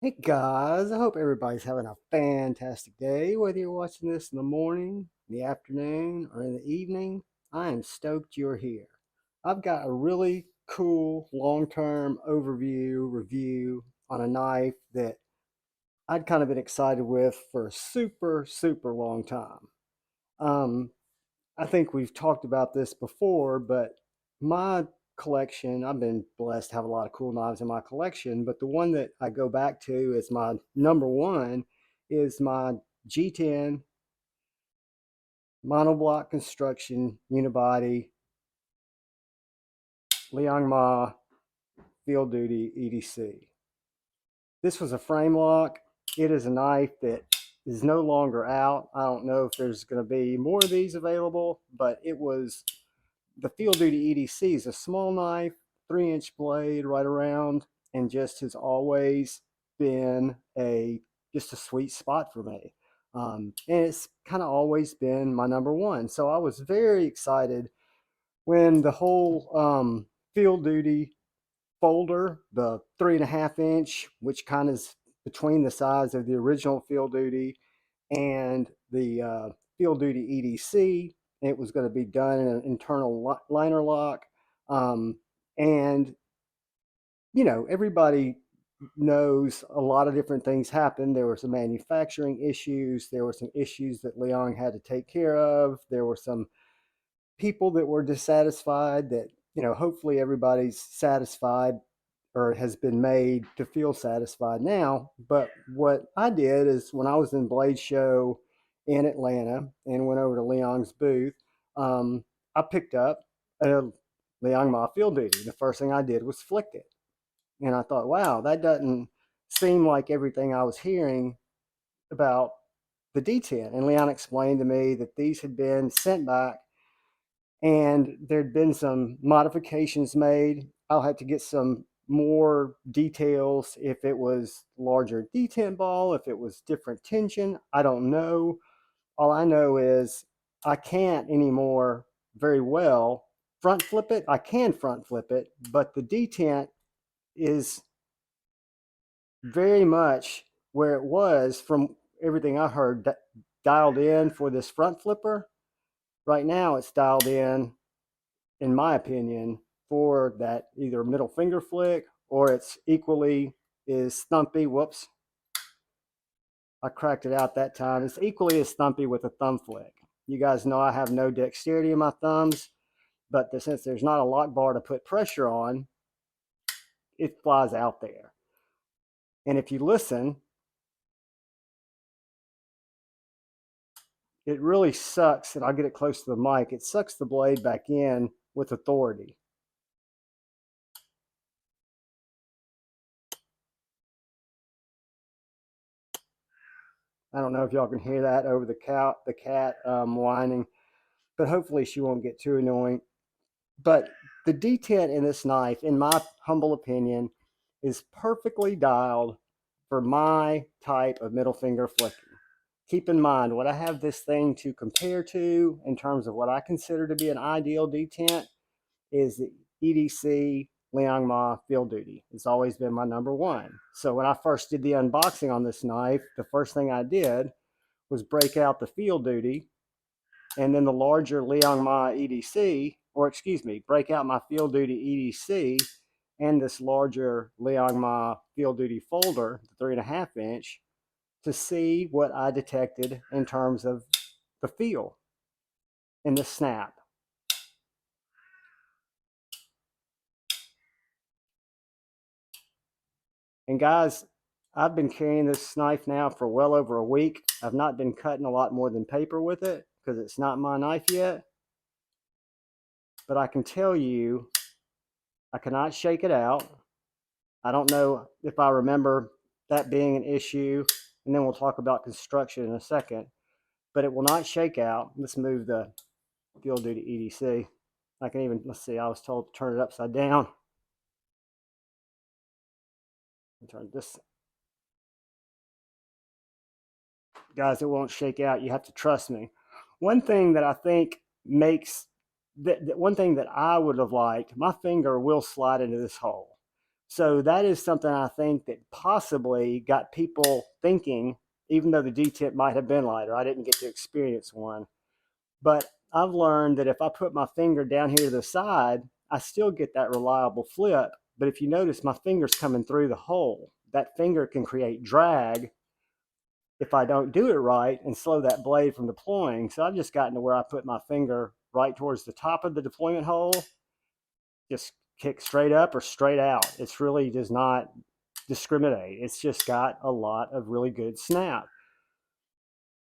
Hey guys, I hope everybody's having a fantastic day, whether you're watching this in the morning, the afternoon, or in the evening. I am stoked you're here. I've got a really cool long-term overview review on a knife that I'd kind of been excited with for a super long time. Um, I think we've talked about this before, but my collection, I've been blessed to have a lot of cool knives in my collection, but the one that I go back to as my number one is my G10 monoblock construction unibody Liong Mah field duty EDC. This was a frame lock. It is a knife that is no longer out. I don't know if there's going to be more of these available, but it was the field duty EDC is a small knife, 3-inch blade right around, and just has always been just a sweet spot for me. And it's kind of always been my number one. So I was very excited when the whole field duty folder, the 3.5-inch, which kind of is between the size of the original field duty and the field duty EDC. It was going to be done in an internal liner lock. Um, and, everybody knows a lot of different things happened. There were some manufacturing issues. There were some issues that Liong had to take care of. There were some people that were dissatisfied that, hopefully everybody's satisfied or has been made to feel satisfied now. But what I did is when I was in Blade Show in Atlanta and went over to Leong's booth, I picked up a Liong Mah Field Duty. The first thing I did was flicked it. And I thought, wow, that doesn't seem like everything I was hearing about the D10. And Leon explained to me that these had been sent back and there'd been some modifications made. I'll have to get some more details if it was larger detent ball, if it was different tension. I don't know. All I know is I can't anymore very well front flip it. I can front flip it, but the detent is very much where it was from everything I heard dialed in for this front flipper. Right now it's dialed in my opinion, for that either middle finger flick or it's equally is stumpy. Whoops, I cracked it out that time. It's equally as stumpy with a thumb flick. You guys know I have no dexterity in my thumbs, but since there's not a lock bar to put pressure on, it flies out there. And if you listen, it really sucks, and I'll get it close to the mic, it sucks the blade back in with authority. I don't know if y'all can hear that over the cat whining, but hopefully she won't get too annoying. But the detent in this knife, in my humble opinion, is perfectly dialed for my type of middle finger flicking. Keep in mind, what I have this thing to compare to in terms of what I consider to be an ideal detent is the EDC Liong Mah Field Duty. It's always been my number one. So when I first did the unboxing on this knife, the first thing I did was break out the Field Duty and then the larger Liong Mah EDC, or excuse me, break out my Field Duty EDC and this larger Liong Mah Field Duty folder, the 3.5-inch, to see what I detected in terms of the feel and the snap. And guys, I've been carrying this knife now for well over a week. I've not been cutting a lot more than paper with it because it's not my knife yet. But I can tell you, I cannot shake it out. I don't know if I remember that being an issue, and then we'll talk about construction in a second, but it will not shake out. Let's move the field duty EDC. I can even, let's see, I was told to turn it upside down. Turn this. Guys, it won't shake out. You have to trust me. One thing that I think makes, one thing that I would have liked, my finger will slide into this hole. So that is something I think that possibly got people thinking, even though the D-tip might have been lighter. I didn't get to experience one. But I've learned that if I put my finger down here to the side, I still get that reliable flip. But if you notice, my finger's coming through the hole. That finger can create drag if I don't do it right and slow that blade from deploying. So I've just gotten to where I put my finger right towards the top of the deployment hole, just kick straight up or straight out. It's really does not discriminate. It's just got a lot of really good snap.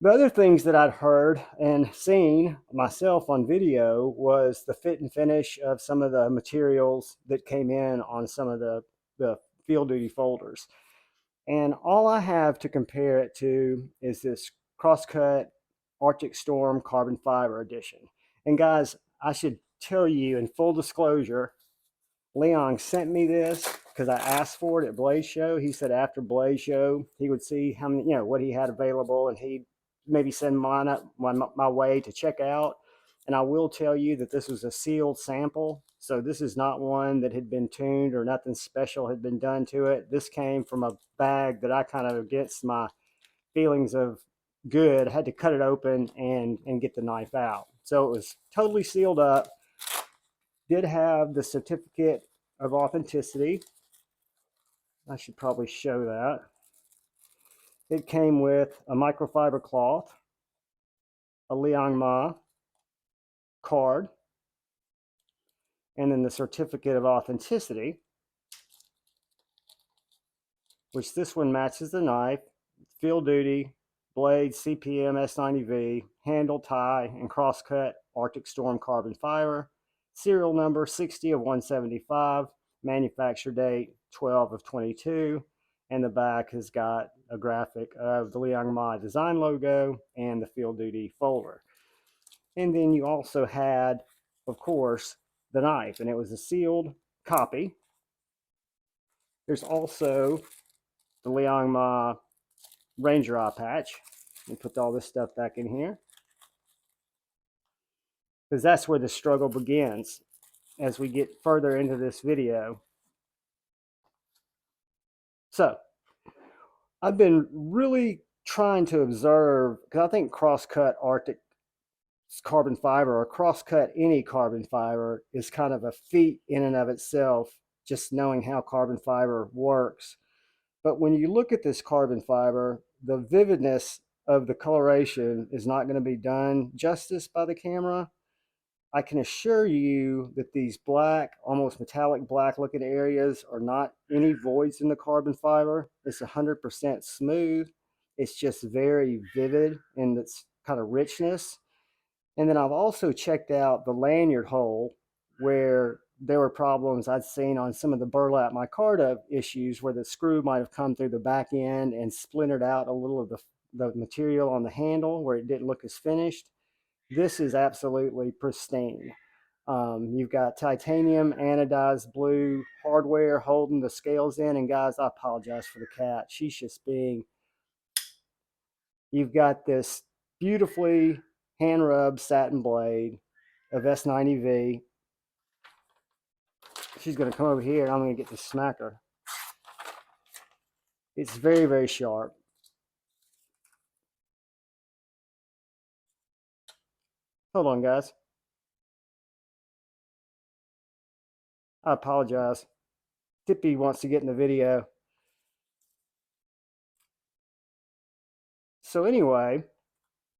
The other things that I'd heard and seen myself on video was the fit and finish of some of the materials that came in on some of the field duty folders. And all I have to compare it to is this Crosscut Arctic Storm Carbon Fiber Edition. And guys, I should tell you in full disclosure, Liong sent me this because I asked for it at Blaze Show. He said after Blaze Show, he would see how many, what he had available, and he'd maybe send mine up my way to check out. And I will tell you that this was a sealed sample. So this is not one that had been tuned or nothing special had been done to it. This came from a bag that I kind of, against my feelings of good, had to cut it open and get the knife out. So it was totally sealed up. Did have the certificate of authenticity. I should probably show that. It came with a microfiber cloth, a Liong Mah card, and then the certificate of authenticity, which this one matches the knife, field duty, blade, CPM S90V, handle, tie, and crosscut Arctic Storm carbon fiber, serial number 60 of 175, manufacture date 12 of 22, and the back has got a graphic of the Liong Mah Design logo and the field duty folder. And then you also had, of course, the knife, and it was a sealed copy. There's also the Liong Mah Ranger eye patch. And put all this stuff back in here, because that's where the struggle begins as we get further into this video. So I've been really trying to observe, because I think Crosscut Arctic carbon fiber, or Crosscut any carbon fiber, is kind of a feat in and of itself, just knowing how carbon fiber works. But when you look at this carbon fiber, the vividness of the coloration is not going to be done justice by the camera. I can assure you that these black, almost metallic black looking areas are not any voids in the carbon fiber. It's 100% smooth. It's just very vivid in its kind of richness. And then I've also checked out the lanyard hole where there were problems I'd seen on some of the burlap micarta issues, where the screw might have come through the back end and splintered out a little of the material on the handle where it didn't look as finished. This is absolutely pristine. You've got titanium anodized blue hardware holding the scales in. And guys, I apologize for the cat. She's just being, you've got this beautifully hand rubbed satin blade of S90V. She's going to come over here and I'm going to get to smack her. It's very, very sharp. Hold on, guys. I apologize. Tippy wants to get in the video. So anyway,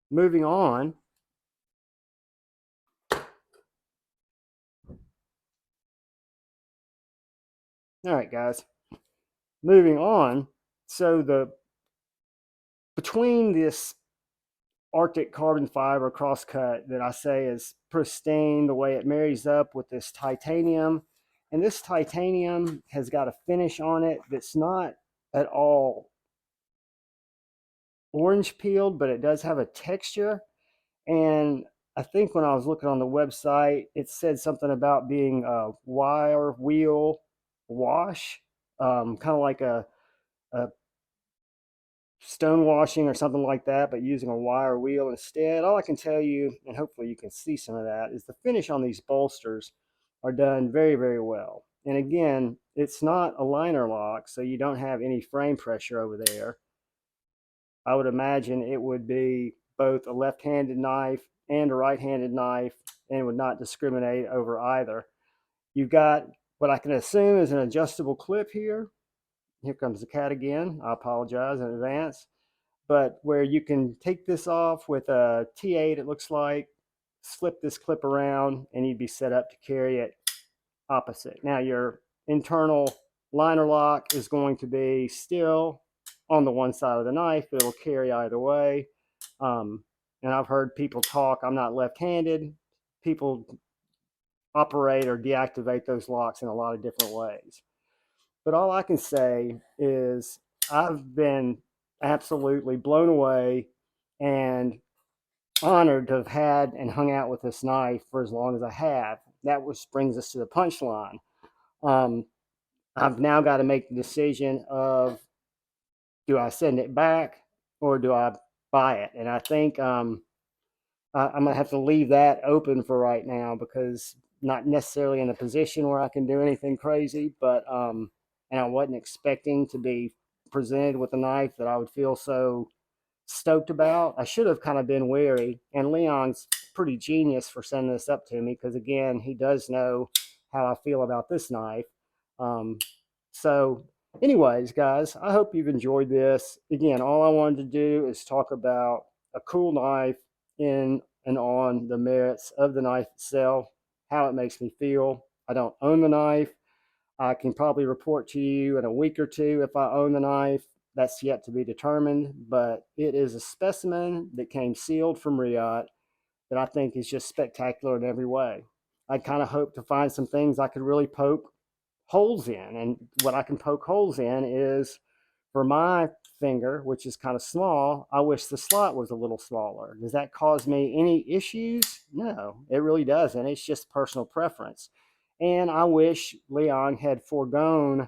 moving on. All right, guys. Moving on. So between this Arctic carbon fiber crosscut that I say is pristine, the way it marries up with this titanium, and this titanium has got a finish on it that's not at all orange peeled, but it does have a texture. And I think when I was looking on the website, it said something about being a wire wheel wash, kind of like a stone washing or something like that, but using a wire wheel instead. All I can tell you, and hopefully you can see some of that, is the finish on these bolsters are done very, very well. And again, it's not a liner lock, so you don't have any frame pressure over there. I would imagine it would be both a left-handed knife and a right-handed knife and would not discriminate over either. You've got what I can assume is an adjustable clip here. Here comes the cat again. I apologize in advance. But where you can take this off with a T8, it looks like, slip this clip around, and you'd be set up to carry it opposite. Now, your internal liner lock is going to be still on the one side of the knife, but it'll carry either way. And I've heard people talk, I'm not left-handed. People operate or deactivate those locks in a lot of different ways. But all I can say is I've been absolutely blown away and honored to have had and hung out with this knife for as long as I have. That was brings us to the punchline. Um, I've now got to make the decision of, do I send it back or do I buy it? And I think I'm gonna have to leave that open for right now, because not necessarily in a position where I can do anything crazy, but and I wasn't expecting to be presented with a knife that I would feel so stoked about. I should have kind of been wary, and Leon's pretty genius for sending this up to me, because again, he does know how I feel about this knife. Um, so, anyways, guys, I hope you've enjoyed this. Again, all I wanted to do is talk about a cool knife in and on the merits of the knife itself, how it makes me feel. I don't own the knife. I can probably report to you in a week or two if I own the knife. That's yet to be determined, but it is a specimen that came sealed from Riyadh that I think is just spectacular in every way. I kind of hope to find some things I could really poke holes in. And what I can poke holes in is, for my finger, which is kind of small, I wish the slot was a little smaller. Does that cause me any issues? No, it really doesn't. It's just personal preference. And I wish Leon had foregone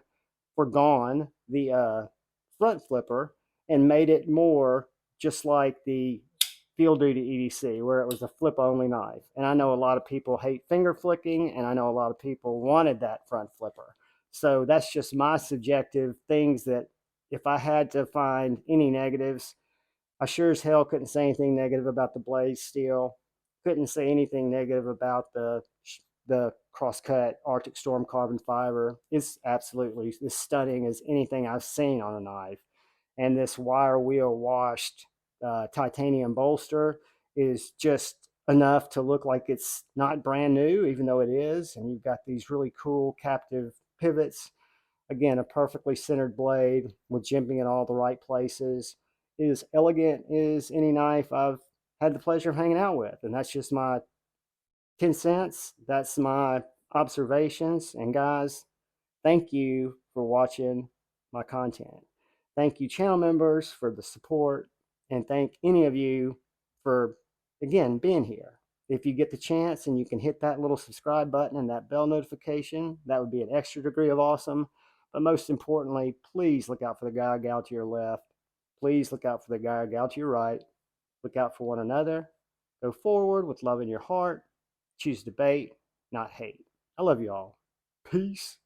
the front flipper and made it more just like the Field Duty EDC, where it was a flip only knife. And I know a lot of people hate finger flicking, and I know a lot of people wanted that front flipper. So that's just my subjective things that, if I had to find any negatives, I sure as hell couldn't say anything negative about the blade steel. Couldn't say anything negative about the Crosscut Arctic Storm carbon fiber. It's absolutely as stunning as anything I've seen on a knife. And this wire wheel washed titanium bolster is just enough to look like it's not brand new, even though it is. And you've got these really cool captive pivots. Again, a perfectly centered blade with jimping in all the right places. It is elegant as any knife I've had the pleasure of hanging out with. And that's just my 10 cents. That's my observations. And guys, thank you for watching my content. Thank you, channel members, for the support. And thank any of you for, again, being here. If you get the chance and you can hit that little subscribe button and that bell notification, that would be an extra degree of awesome. But most importantly, please look out for the guy or gal to your left. Please look out for the guy or gal to your right. Look out for one another. Go forward with love in your heart. Choose debate, not hate. I love you all. Peace.